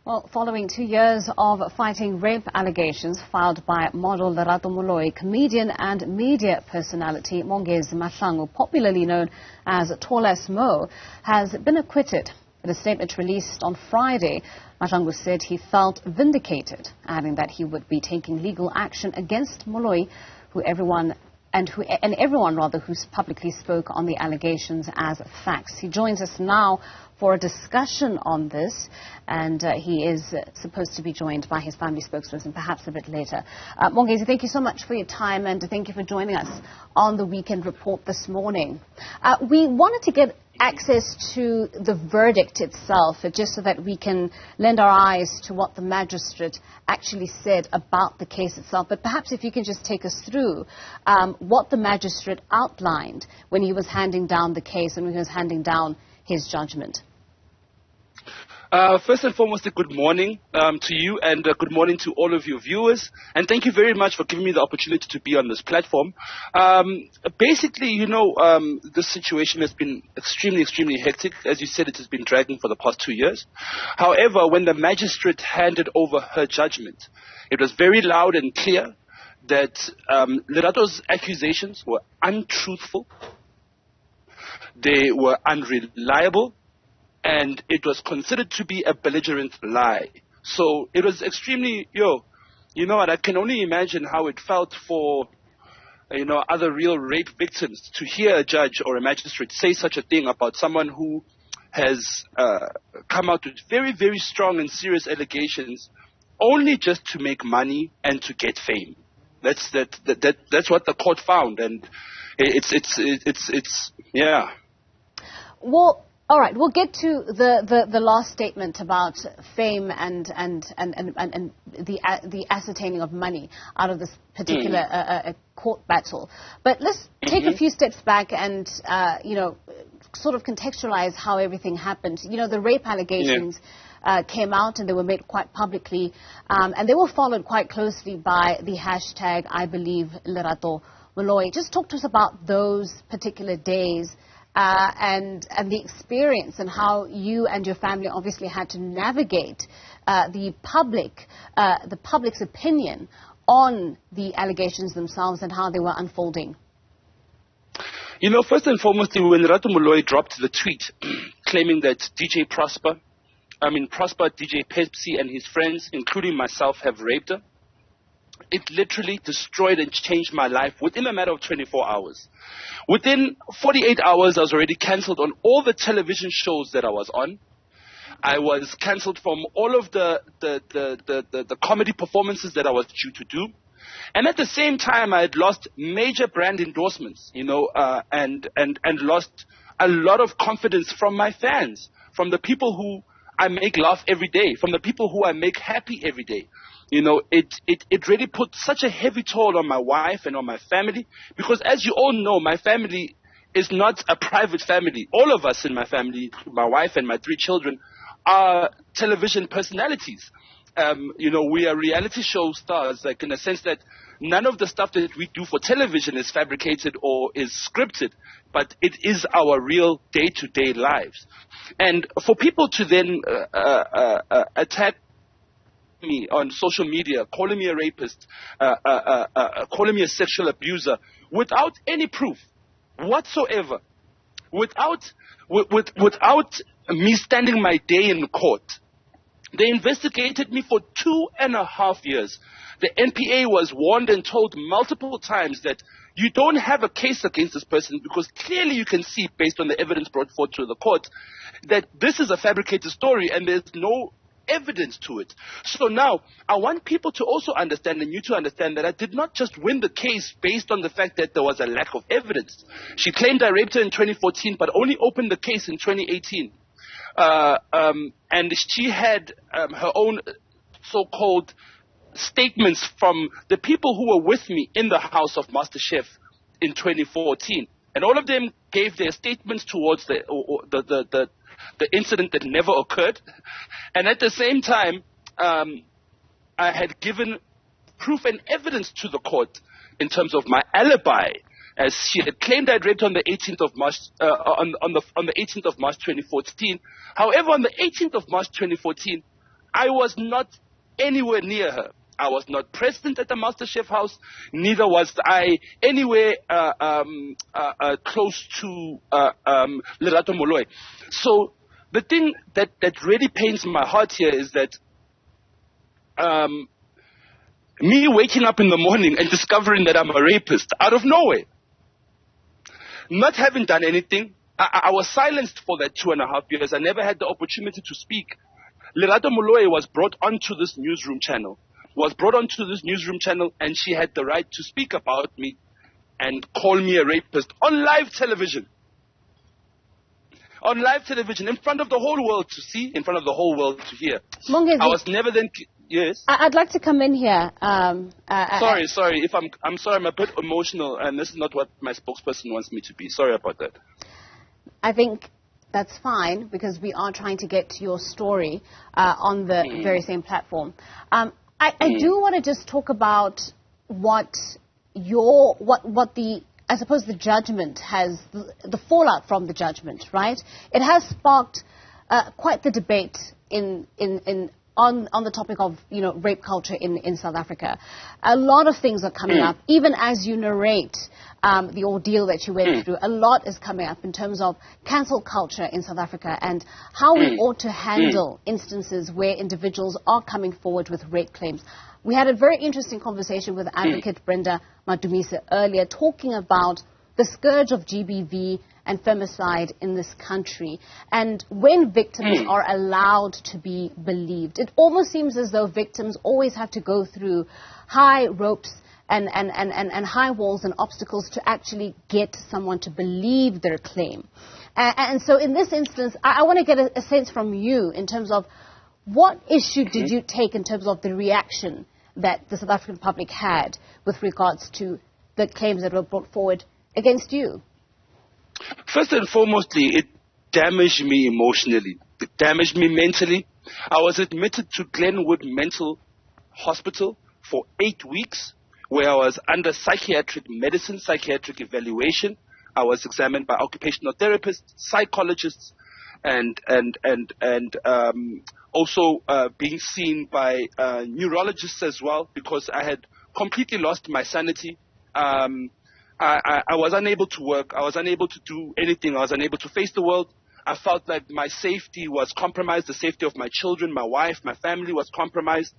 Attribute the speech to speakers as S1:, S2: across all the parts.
S1: Well, following 2 years of fighting rape allegations filed by model Lerato Moloi, comedian and media personality Mongezi Mahlangu, popularly known as Tall as Mo, has been acquitted. In a statement released on Friday, Mahlangu said he felt vindicated, adding that he would be taking legal action against Moloi, everyone who publicly spoke on the allegations as facts. He joins us now for a discussion on this, and he is supposed to be joined by his family spokesperson perhaps a bit later. Mongezi, thank you so much for your time, and thank you for joining us on the Weekend Report this morning. We wanted to get access to the verdict itself, just so that we can lend our eyes to what the magistrate actually said about the case itself. But perhaps if you can just take us through what the magistrate outlined when he was handing down the case and when he was handing down his judgment.
S2: First and foremost, good morning to you, and good morning to all of your viewers. And thank you very much for giving me the opportunity to be on this platform. Basically, this situation has been extremely hectic. As you said, it has been dragging for the past 2 years. However, when the magistrate handed over her judgment, it was very loud and clear that Lerato's accusations were untruthful, they were unreliable, and it was considered to be a belligerent lie. So it was extremely, I can only imagine how it felt for, other real rape victims to hear a judge or a magistrate say such a thing about someone who has come out with very strong and serious allegations only just to make money and to get fame. That's what the court found, and it's yeah.
S1: Well, all right, we'll get to the last statement about fame and the ascertaining of money out of this particular court battle. But let's take a few steps back and sort of contextualize how everything happened. The rape allegations came out, and they were made quite publicly, and they were followed quite closely by the hashtag I believe Lerato Moloi. Just talk to us about those particular days. And the experience, and how you and your family obviously had to navigate the public's opinion on the allegations themselves and how they were unfolding.
S2: First and foremost, when Lerato Moloi dropped the tweet claiming that Prosper, DJ Pepsi and his friends, including myself, have raped her, it literally destroyed and changed my life within a matter of 24 hours. Within 48 hours, I was already cancelled on all the television shows that I was on. I was cancelled from all of the comedy performances that I was due to do. And at the same time, I had lost major brand endorsements, and lost a lot of confidence from my fans, from the people who I make laugh every day, from the people who I make happy every day. It really put such a heavy toll on my wife and on my family, because as you all know, my family is not a private family. All of us in my family, my wife and my 3 children, are television personalities. We are reality show stars, like in a sense that none of the stuff that we do for television is fabricated or is scripted, but it is our real day-to-day lives. And for people to then attack me on social media, calling me a rapist, calling me a sexual abuser, without any proof whatsoever, without me standing my day in court. They investigated me for 2.5 years. The NPA was warned and told multiple times that you don't have a case against this person, because clearly you can see, based on the evidence brought forth to the court, that this is a fabricated story and there's no evidence to it. So now, I want people to also understand, and you to understand, that I did not just win the case based on the fact that there was a lack of evidence. She claimed I raped her in 2014, but only opened the case in 2018. And she had her own so-called statements from the people who were with me in the house of MasterChef in 2014. And all of them gave their statements towards the incident that never occurred. And at the same time, I had given proof and evidence to the court in terms of my alibi, as she had claimed I'd raped on the 18th of March, on the 18th of March 2014. However, on the 18th of March 2014, I was not anywhere near her. I was not present at the MasterChef house. Neither was I anywhere close to Lerato Moloi. So the thing that really pains my heart here is that me waking up in the morning and discovering that I'm a rapist out of nowhere, not having done anything. I was silenced for that 2.5 years. I never had the opportunity to speak. Lerato Moloi was brought onto this newsroom channel. And she had the right to speak about me and call me a rapist on live television. On live television, in front of the whole world to see, in front of the whole world to hear.
S1: Mongezi,
S2: I was never then... Yes?
S1: I'd like to come in here.
S2: Sorry. If I'm sorry, I'm a bit emotional, and this is not what my spokesperson wants me to be. Sorry about that.
S1: I think that's fine, because we are trying to get to your story on the very same platform. I do want to just talk about what the, I suppose, the judgment has, the fallout from the judgment, right? It has sparked quite the debate on the topic of, rape culture in South Africa. A lot of things are coming up, even as you narrate the ordeal that you went through. A lot is coming up in terms of cancel culture in South Africa and how we ought to handle instances where individuals are coming forward with rape claims. We had a very interesting conversation with Advocate Brenda Madumisa earlier, talking about the scourge of GBV and femicide in this country, and when victims are allowed to be believed. It almost seems as though victims always have to go through high ropes and high walls and obstacles to actually get someone to believe their claim. And so in this instance, I want to get a sense from you in terms of what issue did you take in terms of the reaction that the South African public had with regards to the claims that were brought forward against you?
S2: First and foremostly, it damaged me emotionally. It damaged me mentally. I was admitted to Glenwood Mental Hospital for 8 weeks, where I was under psychiatric medicine, psychiatric evaluation. I was examined by occupational therapists, psychologists, and also being seen by neurologists as well, because I had completely lost my sanity. I was unable to work. I was unable to do anything. I was unable to face the world. I felt like my safety was compromised. The safety of my children, my wife, my family was compromised.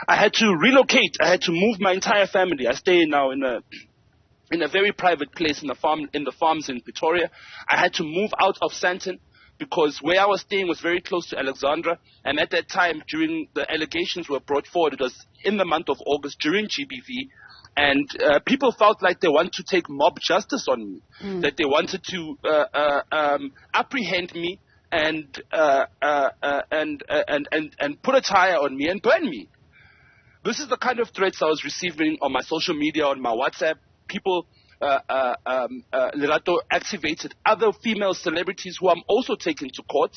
S2: I had to relocate. I had to move my entire family. I stay now in a very private place in the farms in Pretoria. I had to move out of Sandton because where I was staying was very close to Alexandra. And at that time, during the allegations were brought forward, it was in the month of August during GBV. And people felt like they want to take mob justice on me, that they wanted to apprehend me and put a tire on me and burn me. This is the kind of threats I was receiving on my social media, on my WhatsApp. People, Lerato activated other female celebrities who I'm also taking to court.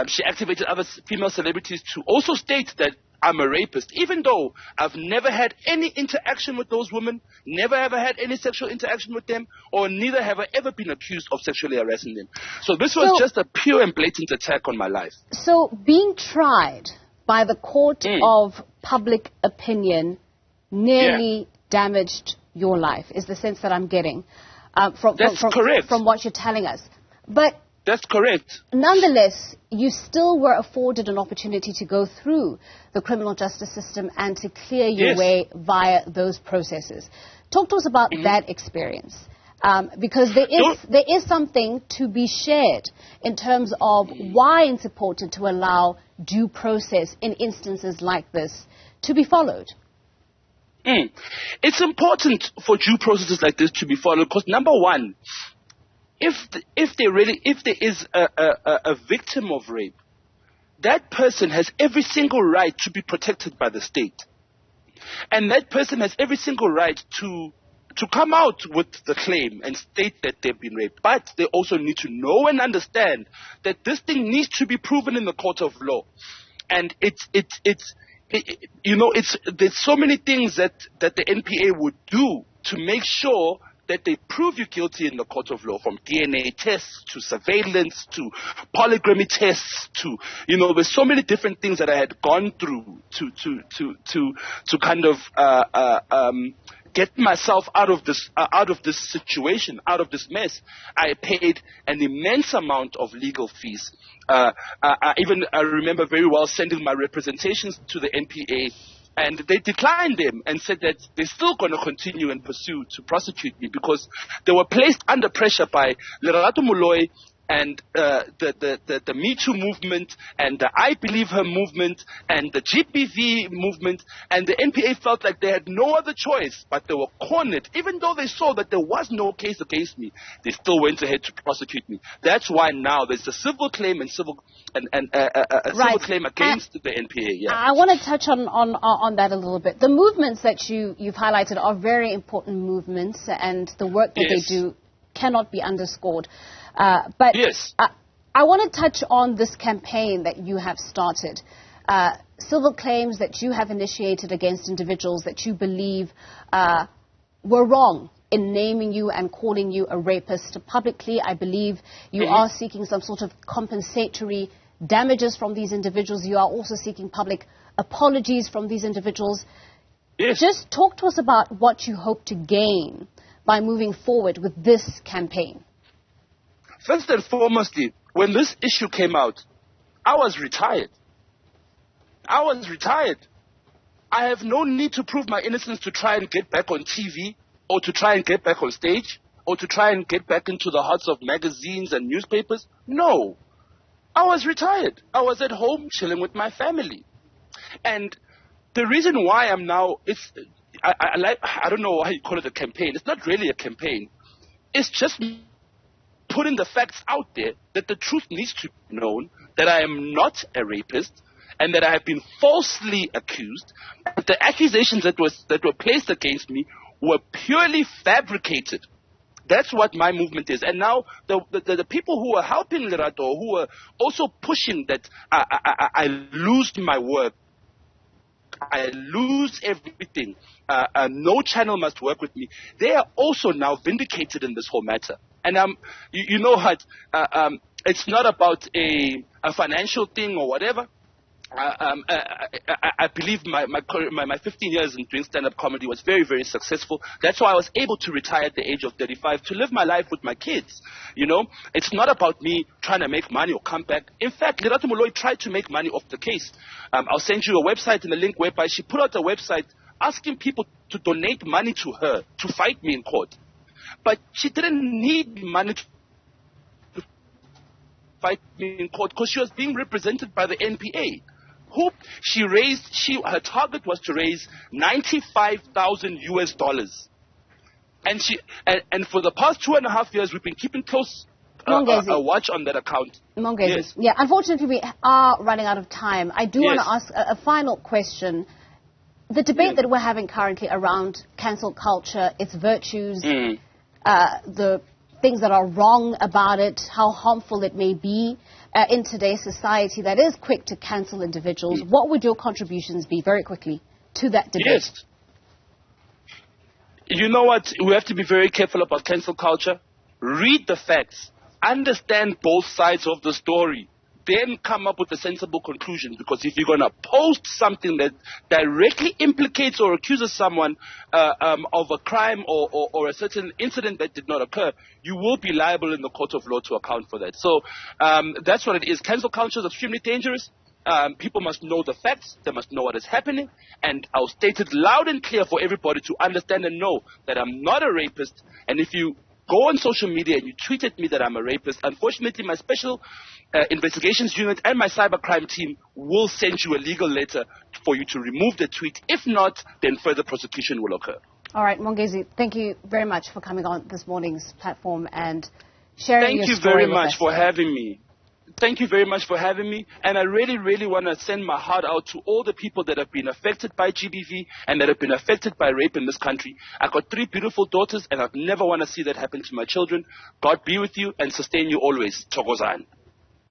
S2: She activated other female celebrities to also state that I'm a rapist, even though I've never had any interaction with those women, never ever had any sexual interaction with them, or neither have I ever been accused of sexually harassing them. So this was just a pure and blatant attack on my life. So
S1: being tried by the court of public opinion nearly damaged your life, is the sense that I'm getting
S2: correct.
S1: From what you're telling us. But
S2: that's correct.
S1: Nonetheless, you still were afforded an opportunity to go through the criminal justice system and to clear your way via those processes. Talk to us about that experience, because there is something to be shared in terms of why it's important to allow due process in instances like this to be followed.
S2: It's important for due processes like this to be followed because, number one, if there is a victim of rape, that person has every single right to be protected by the state. And that person has every single right to come out with the claim and state that they've been raped. But they also need to know and understand that this thing needs to be proven in the court of law. And there's so many things that the NPA would do to make sure that they prove you guilty in the court of law, from DNA tests to surveillance to polygamy tests to, there's so many different things that I had gone through to kind of get myself out of this situation, out of this mess. I paid an immense amount of legal fees. I remember very well sending my representations to the NPA, and they declined them and said that they're still going to continue and pursue to prosecute me because they were placed under pressure by Lerato Moloi and the Me Too movement and the I Believe Her movement and the GBV movement, and the NPA felt like they had no other choice, but they were cornered. Even though they saw that there was no case against me, they still went ahead to prosecute me. That's why now there's a civil claim and civil claim against the NPA. Yeah.
S1: I want to touch on that a little bit. The movements that you've highlighted are very important movements, and the work that they do cannot be underscored. But
S2: yes.
S1: I want to touch on this campaign that you have started. Civil claims that you have initiated against individuals that you believe were wrong in naming you and calling you a rapist publicly. I believe you are seeking some sort of compensatory damages from these individuals. You are also seeking public apologies from these individuals.
S2: Yes.
S1: Just talk to us about what you hope to gain by moving forward with this campaign.
S2: First and foremostly, when this issue came out, I was retired. I have no need to prove my innocence to try and get back on TV or to try and get back on stage or to try and get back into the hearts of magazines and newspapers. No. I was retired. I was at home chilling with my family. And the reason why I'm now, I don't know why you call it a campaign. It's not really a campaign. It's just putting the facts out there that the truth needs to be known, that I am not a rapist and that I have been falsely accused. The accusations that were placed against me were purely fabricated. That's what my movement is. And now the people who are helping Lerato, who are also pushing that I lose my work, I lose everything, no channel must work with me, they are also now vindicated in this whole matter. And you know what? It's not about a financial thing or whatever. I believe my 15 years in doing stand-up comedy was very, very successful. That's why I was able to retire at the age of 35 to live my life with my kids. It's not about me trying to make money or come back. In fact, Lerato Moloi tried to make money off the case. I'll send you a website and a link whereby she put out a website asking people to donate money to her to fight me in court. But she didn't need money to fight me in court because she was being represented by the NPA. Her target was to raise $95,000 and for the past 2.5 years we've been keeping close a watch on that account.
S1: Mongezi.
S2: Yes.
S1: Yeah, unfortunately we are running out of time. I do want to ask a final question. The debate that we're having currently around cancel culture, its virtues, the things that are wrong about it, how harmful it may be in today's society that is quick to cancel individuals. What would your contributions be, very quickly, to that debate?
S2: Yes. You know what? We have to be very careful about cancel culture. Read the facts. Understand both sides of the story. Then come up with a sensible conclusion. Because if you're going to post something that directly implicates or accuses someone of a crime or a certain incident that did not occur, you will be liable in the court of law to account for that. So that's what it is. Cancel culture is extremely dangerous. People must know the facts. They must know what is happening. And I'll state it loud and clear for everybody to understand and know that I'm not a rapist. And if you go on social media and you tweet at me that I'm a rapist, unfortunately my special investigations unit and my cybercrime team will send you a legal letter for you to remove the tweet. If not, then further prosecution will occur. All
S1: right, Mongezi, thank you very much for coming on this morning's platform and sharing your story with us. Thank you very much for having me.
S2: Thank you very much for having me. And I really, really want to send my heart out to all the people that have been affected by GBV and that have been affected by rape in this country. I've got 3 beautiful daughters and I'd never want to see that happen to my children. God be with you and sustain you always. Thokozani.